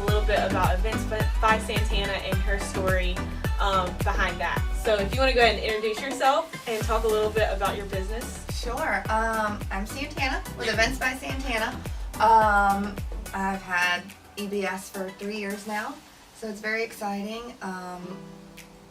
little bit about Events by Santana and her story behind that. So if you want to go ahead and introduce yourself and talk a little bit about your business. Sure. I'm Santana with Events by Santana. I've had EBS for 3 years now, so it's very exciting.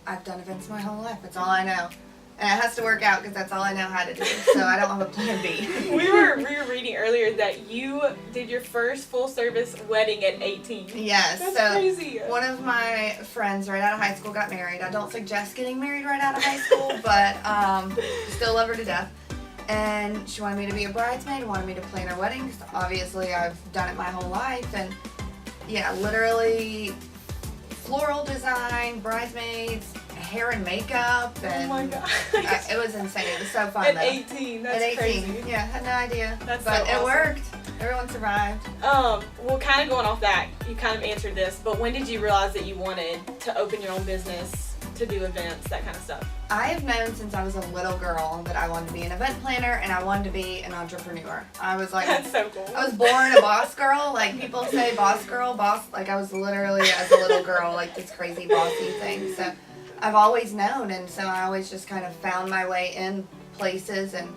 I've done events my whole life. That's all I know. And it has to work out because that's all I know how to do, so I don't have a plan B. We were reading earlier that you did your first full-service wedding at 18. Yes. That's so crazy. One of my friends right out of high school got married. I don't suggest getting married right out of high school, but still love her to death. And she wanted me to be a bridesmaid, wanted me to plan her wedding, because obviously I've done it my whole life. And yeah, literally floral design, bridesmaids, hair and makeup, and oh my God. It was insane. It was so fun. At though. 18, that's At 18, crazy. yeah, had no idea. That's but so it awesome. worked. Everyone survived. Well, kind of going off that, you kind of answered this, but when did you realize that you wanted to open your own business, to do events, that kind of stuff? I have known since I was a little girl that I wanted to be an event planner and I wanted to be an entrepreneur. I was like, That's so cool. I was born a boss girl. Like people say boss girl, boss. Like I was literally as a little girl like this crazy bossy thing. So I've always known, and so I always just kind of found my way in places and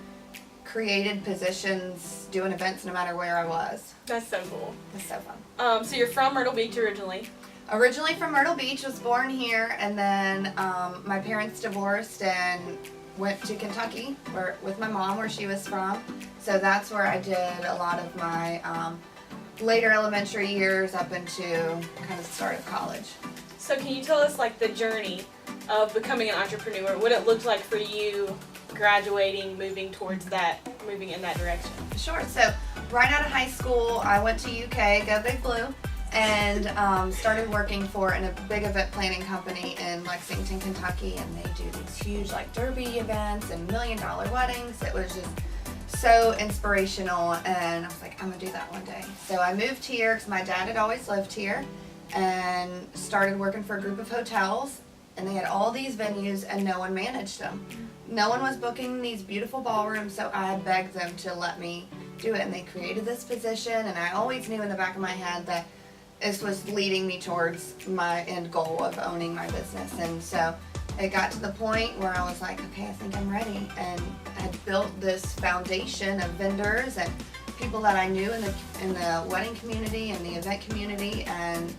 created positions doing events no matter where I was. That's so cool. It's so fun. So you're from Myrtle Beach originally. Originally from Myrtle Beach, was born here, and then my parents divorced and went to Kentucky with my mom, where she was from. So that's where I did a lot of my later elementary years up into kind of the start of college. So can you tell us like the journey of becoming an entrepreneur, what it looked like for you graduating, moving in that direction? Sure. So right out of high school, I went to UK, go Big Blue, and started working for a big event planning company in Lexington, Kentucky, and they do these huge like derby events and $1 million weddings. It was just so inspirational, and I was like, I'm gonna do that one day. So I moved here because my dad had always lived here, and started working for a group of hotels, and they had all these venues and no one managed them. No one was booking these beautiful ballrooms, so I begged them to let me do it, and they created this position, and I always knew in the back of my head that this was leading me towards my end goal of owning my business. And so it got to the point where I was like, okay, I think I'm ready, and I had built this foundation of vendors and people that I knew in the wedding community and the event community, and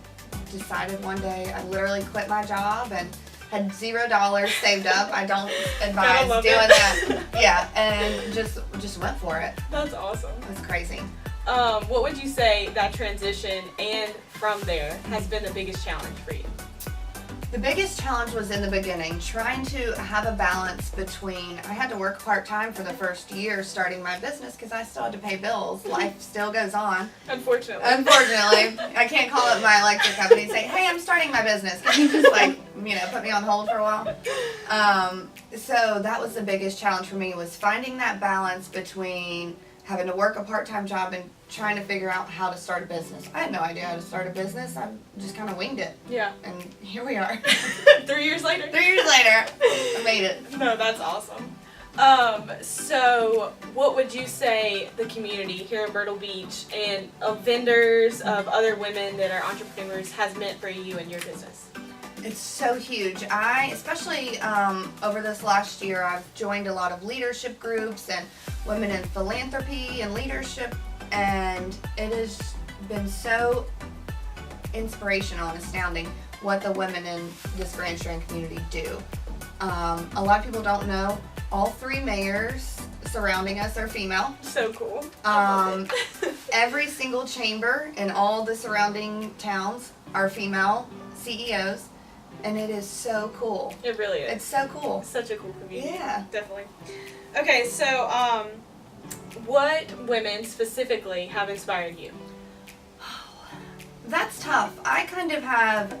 decided one day I literally quit my job and had $0 saved up. I don't advise doing that. Yeah, and just went for it. That's awesome. It was crazy. What would you say that transition and from there has been the biggest challenge for you? The biggest challenge was in the beginning, trying to have a balance between, I had to work part-time for the first year starting my business because I still had to pay bills. Life still goes on. Unfortunately. I can't call up my electric company and say, hey, I'm starting my business. Can you just put me on hold for a while? So that was the biggest challenge for me, was finding that balance between having to work a part-time job and trying to figure out how to start a business. I had no idea how to start a business. I just kind of winged it. Yeah. And here we are. 3 years later. 3 years later, I made it. No, that's awesome. So what would you say the community here in Myrtle Beach and of vendors, of other women that are entrepreneurs, has meant for you and your business? It's so huge. Especially over this last year, I've joined a lot of leadership groups and women in philanthropy and leadership, and it has been so inspirational and astounding what the women in this Grand Strand community do. A lot of people don't know, all 3 mayors surrounding us are female. So cool. Every single chamber in all the surrounding towns are female CEOs. And it is so cool. It really is. It's so cool. Such a cool community. Yeah. Definitely. Okay, so what women specifically have inspired you? That's tough. I kind of have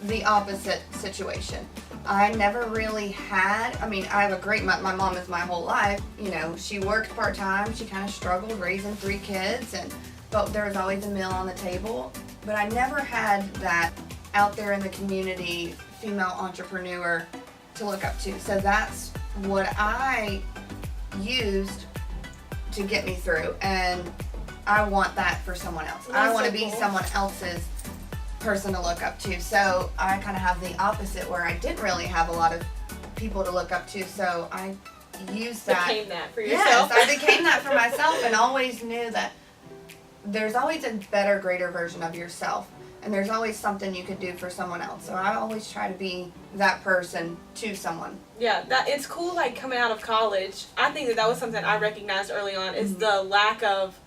the opposite situation. I never really had, I have a great, my mom is my whole life. She worked part-time. She kind of struggled raising 3 kids, but there was always a meal on the table. But I never had that out there in the community female entrepreneur to look up to. So that's what I used to get me through, and I want that for someone else. That's I want so to be cool. someone else's person to look up to. So I kind of have the opposite where I didn't really have a lot of people to look up to. So I used that. Became that for yourself. Yes, I became that for myself and always knew that there's always a better, greater version of yourself. And there's always something you could do for someone else. So I always try to be that person to someone. Yeah, that it's cool. Like coming out of college, I think that was something I recognized early on is the lack of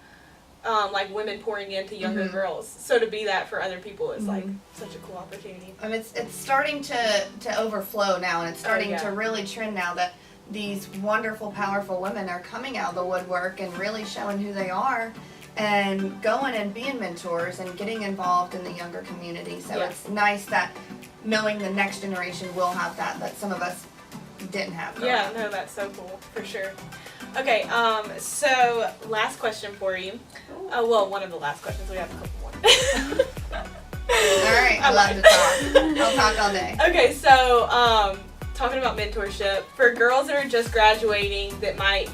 like women pouring into younger girls. So to be that for other people is like such a cool opportunity. And it's starting to overflow now, and it's starting to really trend now that these wonderful, powerful women are coming out of the woodwork and really showing who they are. And going and being mentors and getting involved in the younger community. So it's nice that knowing the next generation will have that some of us didn't have. Yeah, no, that's so cool, for sure. Okay, so last question for you. Well, one of the last questions. We have a couple more. All right, I love to talk. I'll talk all day. Okay, so talking about mentorship, for girls that are just graduating that might,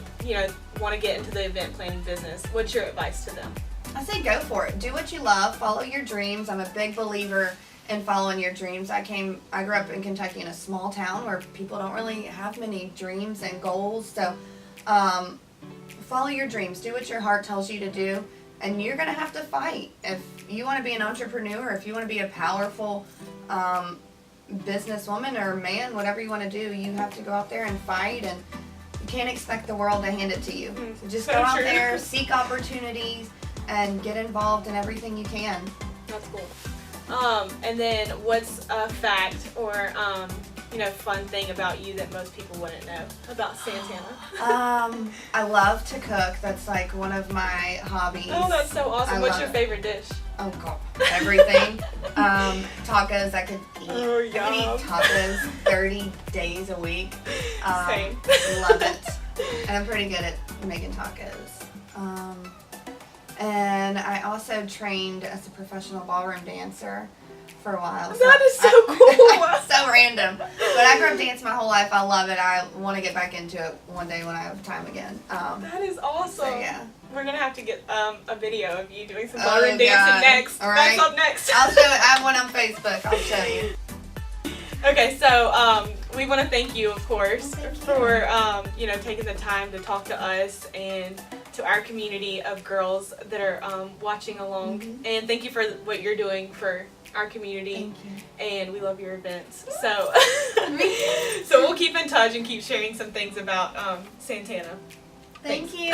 want to get into the event planning business, what's your advice to them? I say go for it. Do what you love. Follow your dreams. I'm a big believer in following your dreams. I grew up in Kentucky in a small town where people don't really have many dreams and goals. So follow your dreams. Do what your heart tells you to do. And you're going to have to fight. If you want to be an entrepreneur, if you want to be a powerful businesswoman or man, whatever you want to do, you have to go out there and fight, and you can't expect the world to hand it to you. So just go out there, seek opportunities, and get involved in everything you can. That's cool. And then what's a fact or fun thing about you that most people wouldn't know about Santana? I love to cook. That's like one of my hobbies. Oh, that's so awesome. What's your favorite dish? Oh God, everything. Tacos, I could eat. Oh, I could eat tacos 30 days a week. Same. Love it. And I'm pretty good at making tacos. And I also trained as a professional ballroom dancer for a while. That is so cool. So random. But I grew up dancing my whole life. I love it. I want to get back into it one day when I have time again. That is awesome. So yeah. We're going to have to get a video of you doing some ballroom dancing next. All right. That's up next. I'll show it. I have one on Facebook. I'll show you. Okay, so we want to thank you, of course, for taking the time to talk to us and to our community of girls that are watching along. And thank you for what you're doing for our community. Thank you. And we love your events. So, so we'll keep in touch and keep sharing some things about Santana. Thank you.